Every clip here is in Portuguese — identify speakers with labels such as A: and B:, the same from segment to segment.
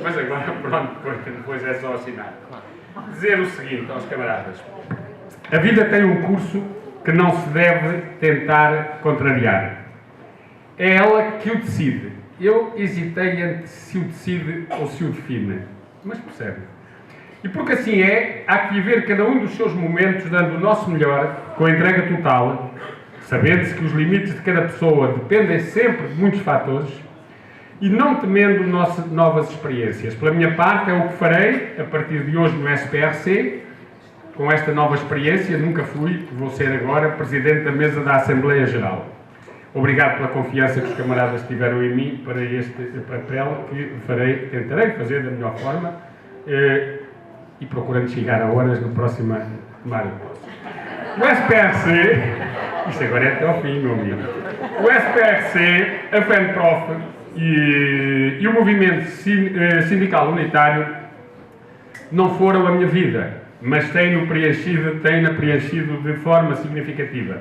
A: Mas agora, pronto, depois é só assinar. Dizer o seguinte aos camaradas. A vida tem um curso que não se deve tentar contrariar. É ela que o decide. Eu hesitei entre se o decide ou se o define. Mas percebe. E porque assim é, há que viver cada um dos seus momentos dando o nosso melhor, com a entrega total, sabendo-se que os limites de cada pessoa dependem sempre de muitos fatores, e não temendo novas experiências. Pela minha parte, é o que farei a partir de hoje no SPRC, com esta nova experiência. Nunca fui, vou ser agora, Presidente da Mesa da Assembleia Geral. Obrigado pela confiança que os camaradas tiveram em mim para este papel que tentarei fazer da melhor forma e procurando chegar a horas no próximo Mário. O SPRC, isto agora é até ao fim, meu amigo. O SPRC, a FENPROF e o movimento sindical unitário não foram a minha vida, mas têm-na preenchido de forma significativa.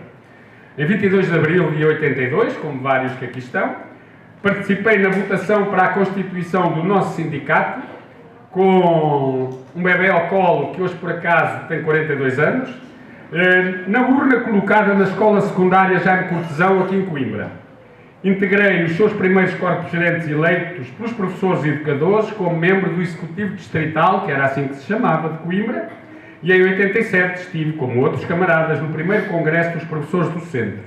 A: Em 22 de abril de 82, como vários que aqui estão, participei na votação para a constituição do nosso sindicato, com um bebê ao colo, que hoje por acaso tem 42 anos, na urna colocada na escola secundária Jaime Cortesão, aqui em Coimbra. Integrei os seus primeiros corpos gerentes eleitos pelos professores e educadores como membro do Executivo Distrital, que era assim que se chamava, de Coimbra, e em 87 estive, como outros camaradas, no primeiro congresso dos professores do Centro.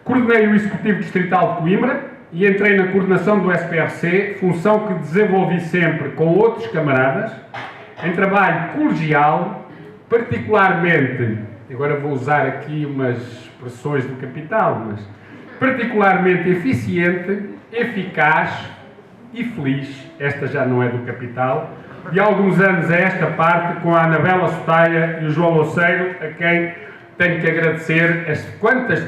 A: Coordenei o Executivo Distrital de Coimbra e entrei na coordenação do SPRC, função que desenvolvi sempre com outros camaradas, em trabalho colegial, particularmente, agora vou usar aqui umas expressões do capital, mas particularmente eficiente, eficaz e feliz, esta já não é do capital, de alguns anos a esta parte, com a Anabela Sotaia e o João Louceiro, a quem tenho que agradecer as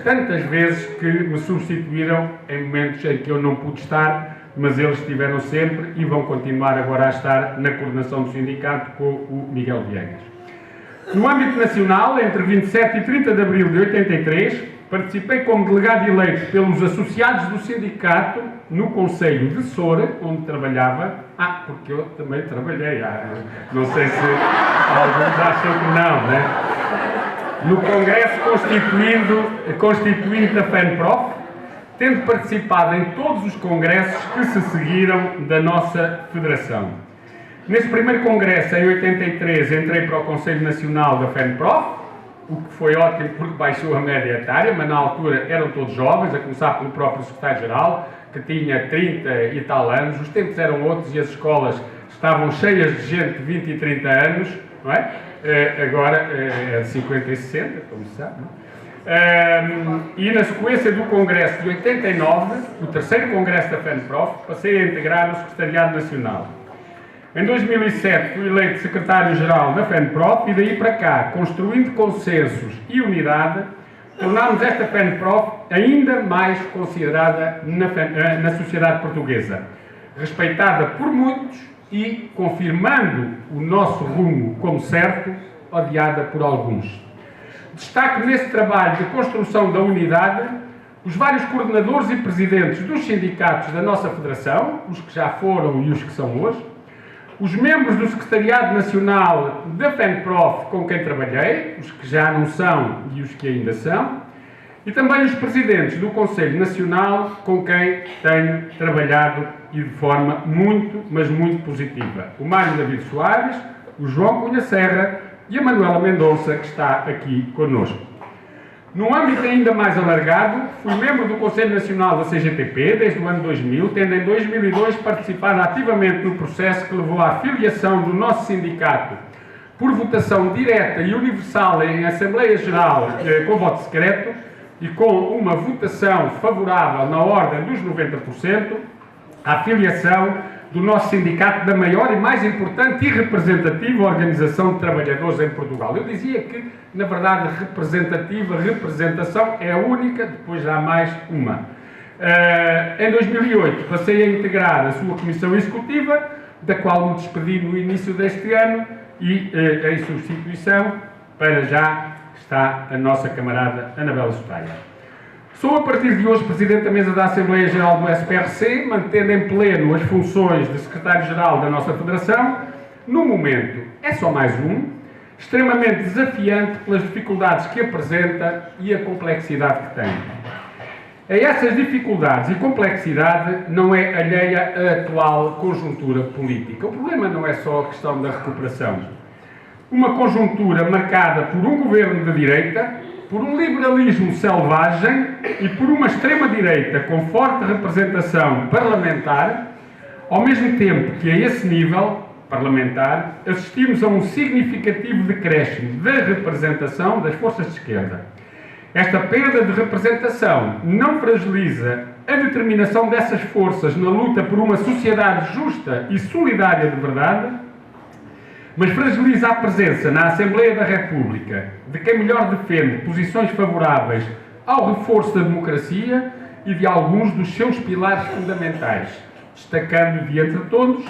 A: tantas vezes que me substituíram em momentos em que eu não pude estar, mas eles estiveram sempre e vão continuar agora a estar na coordenação do sindicato com o Miguel Viegas. No âmbito nacional, entre 27 e 30 de abril de 83, participei como delegado eleito pelos associados do sindicato no Conselho de Soura, onde trabalhava. Porque eu também trabalhei. Não sei se alguns acham que não, né? No Congresso Constituinte da FENPROF, tendo participado em todos os congressos que se seguiram da nossa federação. Nesse primeiro congresso, em 83, entrei para o Conselho Nacional da FENPROF, o que foi ótimo porque baixou a média etária, mas na altura eram todos jovens, a começar pelo próprio secretário-geral, que tinha 30 e tal anos. Os tempos eram outros e as escolas estavam cheias de gente de 20 e 30 anos, não é? Agora é de 50 e 60, como se sabe, não é? E na sequência do Congresso de 89, o terceiro Congresso da FENPROF, passei a integrar o Secretariado Nacional. Em 2007 fui eleito secretário-geral da FENPROF e daí para cá, construindo consensos e unidade, tornámos esta FENPROF ainda mais considerada na sociedade portuguesa, respeitada por muitos e, confirmando o nosso rumo como certo, odiada por alguns. Destaco nesse trabalho de construção da unidade os vários coordenadores e presidentes dos sindicatos da nossa federação, os que já foram e os que são hoje, os membros do Secretariado Nacional da FENPROF com quem trabalhei, os que já não são e os que ainda são, e também os presidentes do Conselho Nacional com quem tenho trabalhado e de forma muito, mas muito positiva. O Mário David Soares, o João Cunha Serra e a Manuela Mendonça, que está aqui connosco. Num âmbito ainda mais alargado, fui membro do Conselho Nacional da CGTP desde o ano 2000, tendo em 2002 participado ativamente no processo que levou à filiação do nosso sindicato por votação direta e universal em Assembleia Geral com voto secreto e com uma votação favorável na ordem dos 90%, à filiação do nosso sindicato da maior e mais importante e representativa organização de trabalhadores em Portugal. Eu dizia que, na verdade, representação é a única, depois há mais uma. Em 2008 passei a integrar a sua comissão executiva, da qual me despedi no início deste ano e em substituição, para já está a nossa camarada Anabela Sotaia. Sou, a partir de hoje, Presidente da Mesa da Assembleia Geral do SPRC, mantendo em pleno as funções de Secretário-Geral da nossa Federação. No momento, é só mais um, extremamente desafiante pelas dificuldades que apresenta e a complexidade que tem. A essas dificuldades e complexidade não é alheia à atual conjuntura política. O problema não é só a questão da recuperação. Uma conjuntura marcada por um governo de direita, por um liberalismo selvagem e por uma extrema-direita com forte representação parlamentar, ao mesmo tempo que a esse nível parlamentar assistimos a um significativo decréscimo da representação das forças de esquerda. Esta perda de representação não fragiliza a determinação dessas forças na luta por uma sociedade justa e solidária de verdade, mas fragiliza a presença na Assembleia da República de quem melhor defende posições favoráveis ao reforço da democracia e de alguns dos seus pilares fundamentais, destacando de entre todos,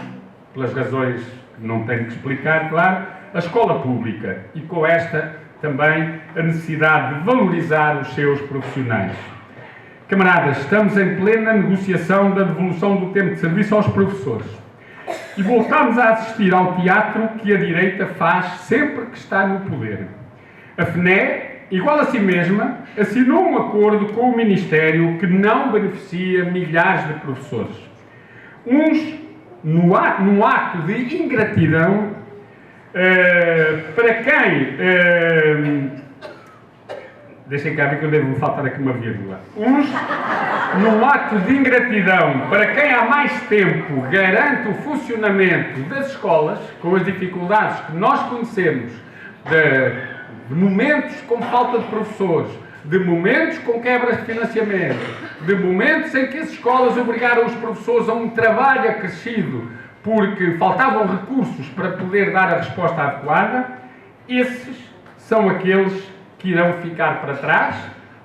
A: pelas razões que não tenho que explicar, claro, a escola pública e com esta também a necessidade de valorizar os seus profissionais. Camaradas, estamos em plena negociação da devolução do tempo de serviço aos professores. E voltamos a assistir ao teatro que a direita faz sempre que está no poder. A FNE, igual a si mesma, assinou um acordo com o Ministério que não beneficia milhares de professores. Uns, num ato de ingratidão, para quem... deixem cá ver que eu devo faltar aqui uma vírgula. Uns, num ato de ingratidão para quem há mais tempo garante o funcionamento das escolas, com as dificuldades que nós conhecemos, de momentos com falta de professores, de momentos com quebras de financiamento, de momentos em que as escolas obrigaram os professores a um trabalho acrescido porque faltavam recursos para poder dar a resposta adequada, esses são aqueles que irão ficar para trás,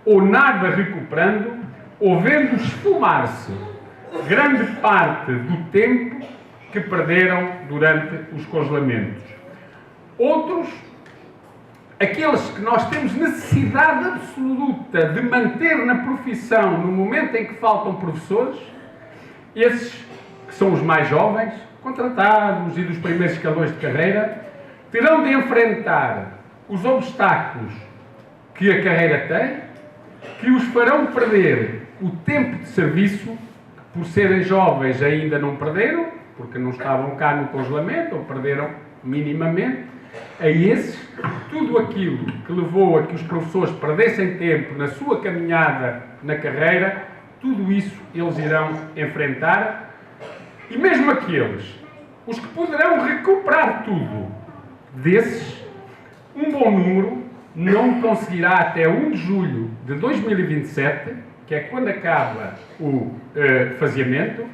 A: ou nada recuperando, ou vendo esfumar-se grande parte do tempo que perderam durante os congelamentos. Outros, aqueles que nós temos necessidade absoluta de manter na profissão no momento em que faltam professores, esses que são os mais jovens, contratados e dos primeiros escalões de carreira, terão de enfrentar os obstáculos que a carreira tem, que os farão perder o tempo de serviço, que por serem jovens ainda não perderam, porque não estavam cá no congelamento, ou perderam minimamente. A esses, tudo aquilo que levou a que os professores perdessem tempo na sua caminhada na carreira, tudo isso eles irão enfrentar. E mesmo aqueles, os que poderão recuperar tudo, desses, um bom número não conseguirá até 1 de julho de 2027, que é quando acaba o faseamento,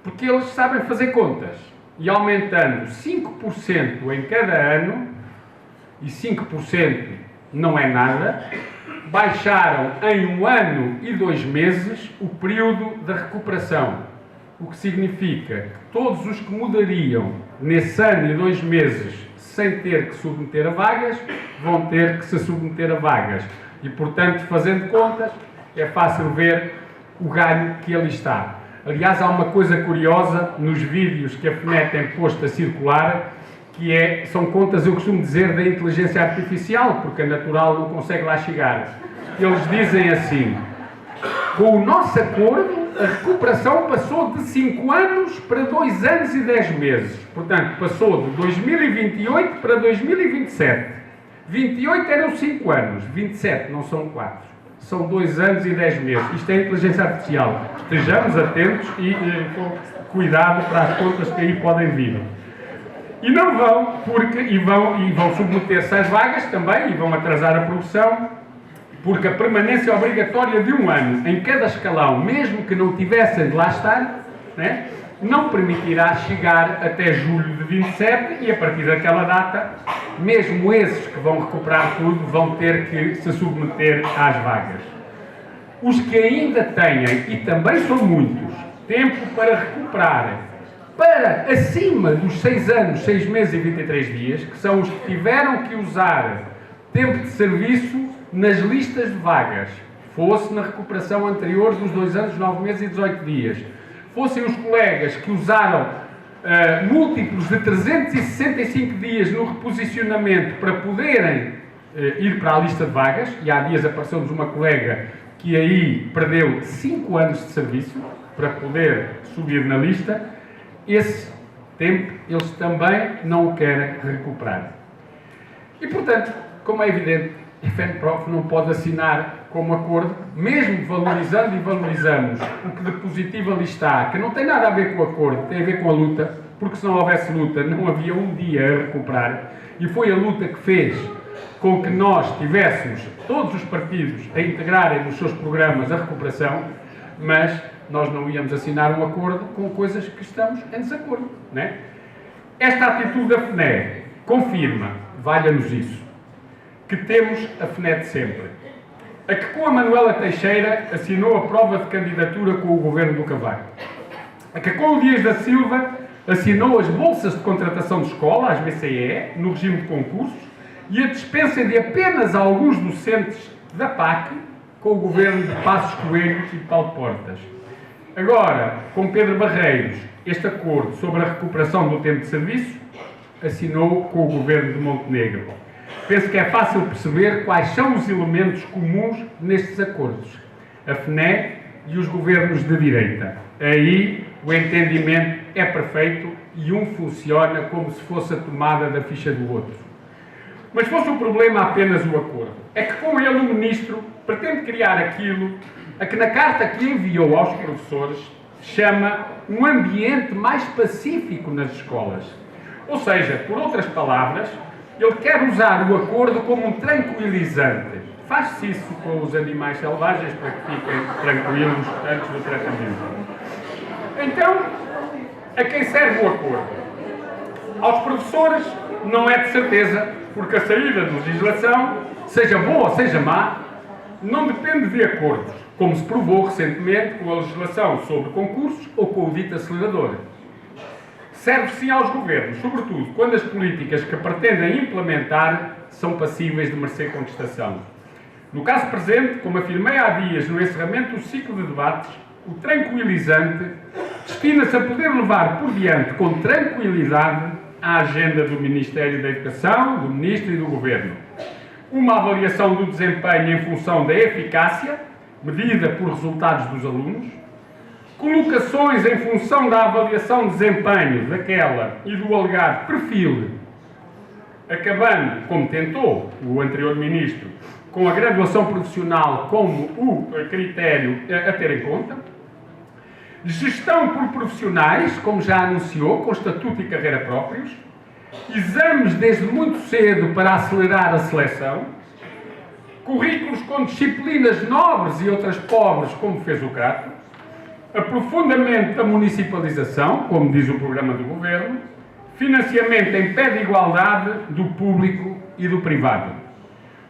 A: porque eles sabem fazer contas. E aumentando 5% em cada ano, e 5% não é nada, baixaram em 1 ano e 2 meses o período da recuperação. O que significa que todos os que mudariam nesse ano e 2 meses sem ter que submeter a vagas, vão ter que se submeter a vagas. E, portanto, fazendo contas, é fácil ver o ganho que ali está. Aliás, há uma coisa curiosa nos vídeos que a FNE tem posto a circular, que são contas, eu costumo dizer, da inteligência artificial, porque a natural não consegue lá chegar. Eles dizem assim: com o nosso acordo, a recuperação passou de 5 anos para 2 anos e 10 meses. Portanto, passou de 2028 para 2027. 28 eram 5 anos, 27 não são 4. São 2 anos e 10 meses. Isto é inteligência artificial. Estejamos atentos e com cuidado para as contas que aí podem vir. E não vão, porque vão submeter-se às vagas também e vão atrasar a produção, porque a permanência obrigatória de 1 ano em cada escalão, mesmo que não tivessem de lá estar, né, não permitirá chegar até julho de 27 e a partir daquela data, mesmo esses que vão recuperar tudo vão ter que se submeter às vagas. Os que ainda têm, e também são muitos, tempo para recuperar, para acima dos 6 anos, 6 meses e 23 dias, que são os que tiveram que usar tempo de serviço nas listas de vagas, fosse na recuperação anterior dos 2 anos, 9 meses e 18 dias, fossem os colegas que usaram múltiplos de 365 dias no reposicionamento para poderem ir para a lista de vagas, e há dias apareceu-nos uma colega que aí perdeu 5 anos de serviço para poder subir na lista, esse tempo eles também não o querem recuperar. E, portanto, como é evidente, a FENPROF não pode assinar como acordo, mesmo valorizando e valorizamos o que de positivo ali está, que não tem nada a ver com o acordo, tem a ver com a luta, porque se não houvesse luta não havia um dia a recuperar, e foi a luta que fez com que nós tivéssemos todos os partidos a integrarem nos seus programas a recuperação, mas nós não íamos assinar um acordo com coisas que estamos em desacordo, não é? Esta atitude da FNE confirma, valha-nos isso, que temos a FNE de sempre. A que com a Manuela Teixeira assinou a prova de candidatura com o governo do Cavaco. A que com o Dias da Silva assinou as bolsas de contratação de escola, as BCE, no regime de concursos, e a dispensa de apenas alguns docentes da PAC com o governo de Passos Coelho e de Paulo Portas. Agora, com Pedro Barreiros, este acordo sobre a recuperação do tempo de serviço assinou com o governo de Montenegro. Penso que é fácil perceber quais são os elementos comuns nestes acordos. A FNE e os governos de direita. Aí o entendimento é perfeito e um funciona como se fosse a tomada da ficha do outro. Mas fosse o problema apenas o acordo. É que com ele o Ministro pretende criar aquilo a que na carta que enviou aos professores chama um ambiente mais pacífico nas escolas. Ou seja, por outras palavras, ele quer usar o acordo como um tranquilizante. Faz-se isso com os animais selvagens para que fiquem tranquilos antes do tratamento. Então, a quem serve o acordo? Aos professores não é de certeza, porque a saída de legislação, seja boa ou seja má, não depende de acordos, como se provou recentemente com a legislação sobre concursos ou com o dito acelerador. Serve sim aos governos, sobretudo quando as políticas que pretendem implementar são passíveis de merecer contestação. No caso presente, como afirmei há dias no encerramento do ciclo de debates, o tranquilizante destina-se a poder levar por diante com tranquilidade a agenda do Ministério da Educação, do Ministro e do Governo. Uma avaliação do desempenho em função da eficácia, medida por resultados dos alunos, colocações em função da avaliação de desempenho daquela e do alegado perfil, acabando, como tentou o anterior Ministro, com a graduação profissional como o critério a ter em conta, gestão por profissionais, como já anunciou, com estatuto e carreira próprios, exames desde muito cedo para acelerar a seleção, currículos com disciplinas nobres e outras pobres, como fez o Crato, aprofundamento da municipalização, como diz o programa do Governo, financiamento em pé de igualdade do público e do privado.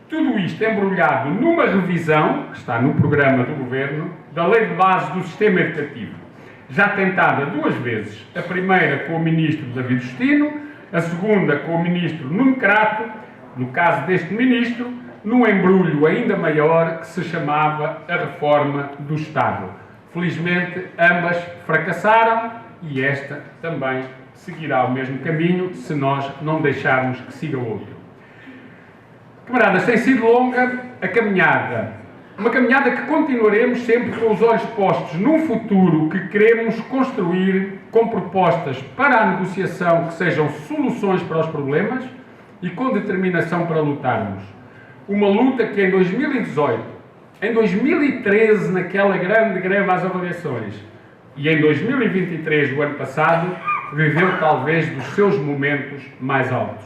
A: Tudo isto embrulhado numa revisão, que está no programa do Governo, da Lei de Base do Sistema Educativo, já tentada 2 vezes, a primeira com o Ministro David Justino, a segunda com o Ministro Nuno Crato, no caso deste Ministro, num embrulho ainda maior que se chamava a Reforma do Estado. Felizmente, ambas fracassaram e esta também seguirá o mesmo caminho se nós não deixarmos que siga outro. Camaradas, tem sido longa a caminhada. Uma caminhada que continuaremos sempre com os olhos postos num futuro que queremos construir com propostas para a negociação que sejam soluções para os problemas e com determinação para lutarmos. Uma luta que em 2018, em 2013, naquela grande greve às avaliações, e em 2023, o ano passado, viveu talvez dos seus momentos mais altos.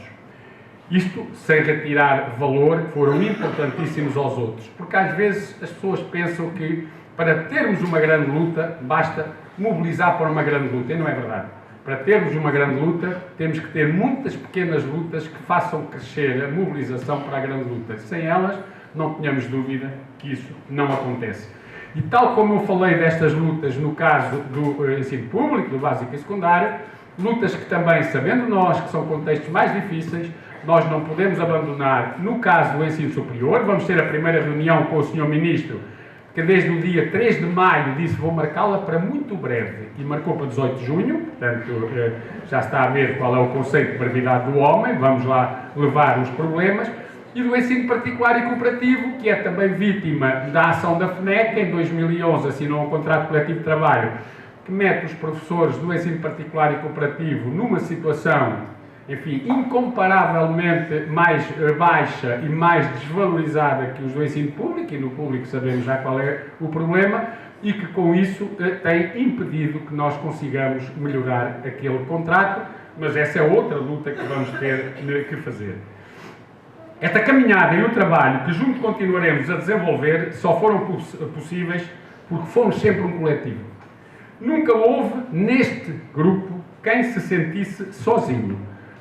A: Isto sem retirar valor, que foram importantíssimos aos outros. Porque às vezes as pessoas pensam que para termos uma grande luta, basta mobilizar para uma grande luta. E não é verdade. Para termos uma grande luta, temos que ter muitas pequenas lutas que façam crescer a mobilização para a grande luta. Sem elas, não tenhamos dúvida que isso não acontece. E tal como eu falei destas lutas no caso do ensino público, do básico e secundário, lutas que também, sabendo nós que são contextos mais difíceis, nós não podemos abandonar no caso do ensino superior. Vamos ter a primeira reunião com o Sr. Ministro que desde o dia 3 de maio disse vou marcá-la para muito breve e marcou para 18 de junho, portanto já está a ver qual é o conceito de brevidade do homem, vamos lá levar os problemas, e do ensino particular e cooperativo, que é também vítima da ação da FNEC, em 2011 assinou um contrato coletivo de trabalho que mete os professores do ensino particular e cooperativo numa situação, enfim, incomparavelmente mais baixa e mais desvalorizada que os do ensino público, e no público sabemos já qual é o problema, e que com isso tem impedido que nós consigamos melhorar aquele contrato, mas essa é outra luta que vamos ter que fazer. Esta caminhada e o trabalho que juntos continuaremos a desenvolver só foram possíveis porque fomos sempre um coletivo. Nunca houve neste grupo quem se sentisse sozinho,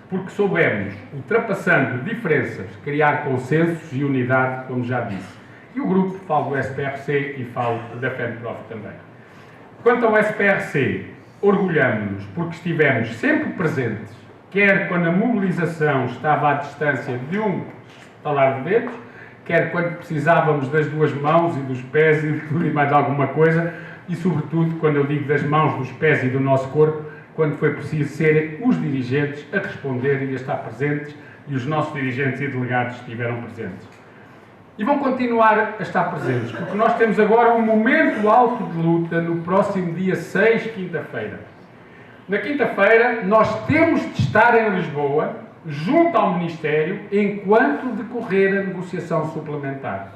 A: porque soubemos, ultrapassando diferenças, criar consensos e unidade, como já disse. E o grupo, falo do SPRC e falo da FENPROF também. Quanto ao SPRC, orgulhamos-nos porque estivemos sempre presentes, quer quando a mobilização estava à distância de um estalar de dedos, quer quando precisávamos das duas mãos e dos pés e de tudo e mais alguma coisa, e sobretudo quando eu digo das mãos, dos pés e do nosso corpo, quando foi preciso serem os dirigentes a responder e a estar presentes, e os nossos dirigentes e delegados estiveram presentes. E vão continuar a estar presentes, porque nós temos agora um momento alto de luta no próximo dia 6, quinta-feira. Na quinta-feira, nós temos de estar em Lisboa, junto ao Ministério, enquanto decorrer a negociação suplementar.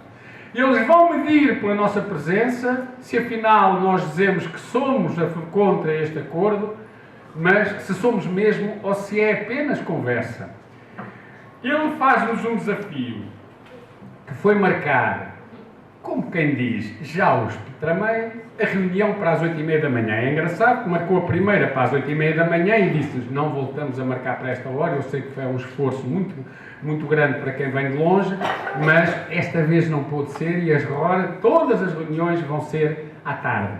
A: Eles vão medir pela nossa presença se afinal nós dizemos que somos contra este acordo, mas se somos mesmo ou se é apenas conversa. Ele faz-nos um desafio que foi marcar, como quem diz, já os tramei, a reunião para as 8h30 da manhã. É engraçado que marcou a primeira para as 8h30 da manhã e disse-nos não voltamos a marcar para esta hora. Eu sei que foi um esforço muito grande para quem vem de longe, mas esta vez não pôde ser e todas as reuniões vão ser à tarde.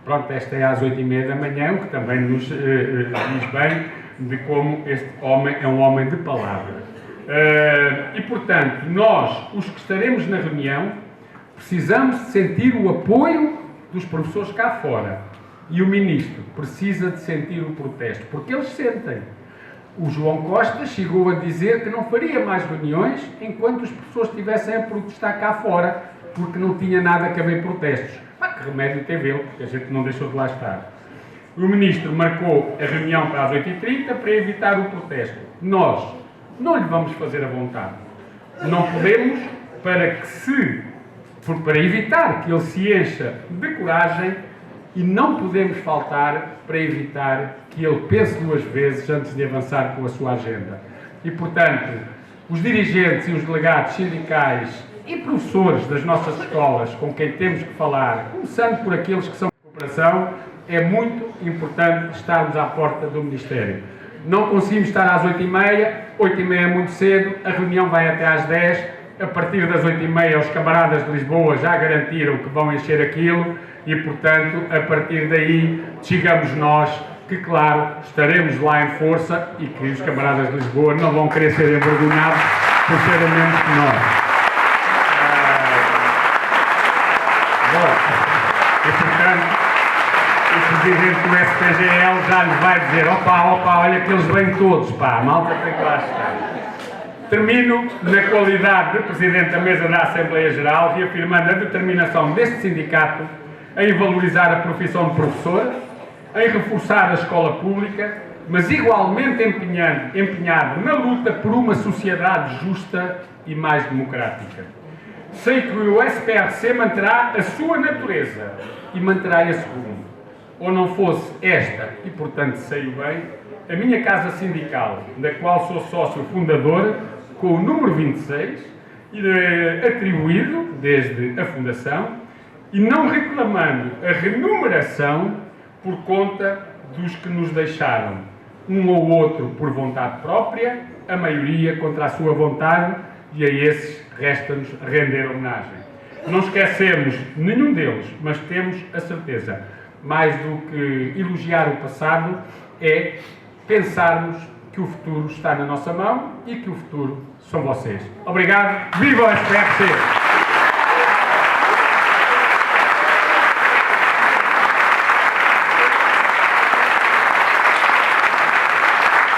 A: Pronto, esta é às 8h30 da manhã, o que também nos diz bem de como este homem é um homem de palavra. E, portanto, nós, os que estaremos na reunião, precisamos de sentir o apoio dos professores cá fora. E o Ministro precisa de sentir o protesto, porque eles sentem. O João Costa chegou a dizer que não faria mais reuniões enquanto os professores estivessem a protestar cá fora, porque não tinha nada a ver protestos. Mas que remédio teve ele, porque a gente não deixou de lá estar. O Ministro marcou a reunião para as 8h30 para evitar o protesto. Nós não lhe vamos fazer a vontade. Não podemos, para evitar que ele se encha de coragem, e não podemos faltar para evitar que ele pense duas vezes antes de avançar com a sua agenda. E, portanto, os dirigentes e os delegados sindicais e professores das nossas escolas com quem temos que falar, começando por aqueles que são de cooperação, é muito importante estarmos à porta do Ministério. Não conseguimos estar às 8h30, 8h30 é muito cedo, a reunião vai até às 10h, a partir das 8h30 os camaradas de Lisboa já garantiram que vão encher aquilo e, portanto, a partir daí chegamos nós, que claro, estaremos lá em força e que os camaradas de Lisboa não vão querer ser envergonhados por serem menos que nós. E, portanto, o Presidente do SPGL já lhes vai dizer opa, olha que eles vêm todos, pá, a malta tem que lá estar. Termino na qualidade de Presidente da Mesa da Assembleia Geral, reafirmando a determinação deste sindicato em valorizar a profissão de professor, em reforçar a escola pública, mas igualmente empenhado na luta por uma sociedade justa e mais democrática. Sei que o SPRC manterá a sua natureza e manterá esse rumo. Ou não fosse esta, e portanto sei bem, a minha casa sindical, da qual sou sócio fundador, com o número 26, atribuído desde a fundação, e não reclamando a remuneração por conta dos que nos deixaram, um ou outro por vontade própria, a maioria contra a sua vontade, e a esses resta-nos render homenagem. Não esquecemos nenhum deles, mas temos a certeza, mais do que elogiar o passado, é pensarmos que o futuro está na nossa mão e que o futuro são vocês. Obrigado, viva o SPRC!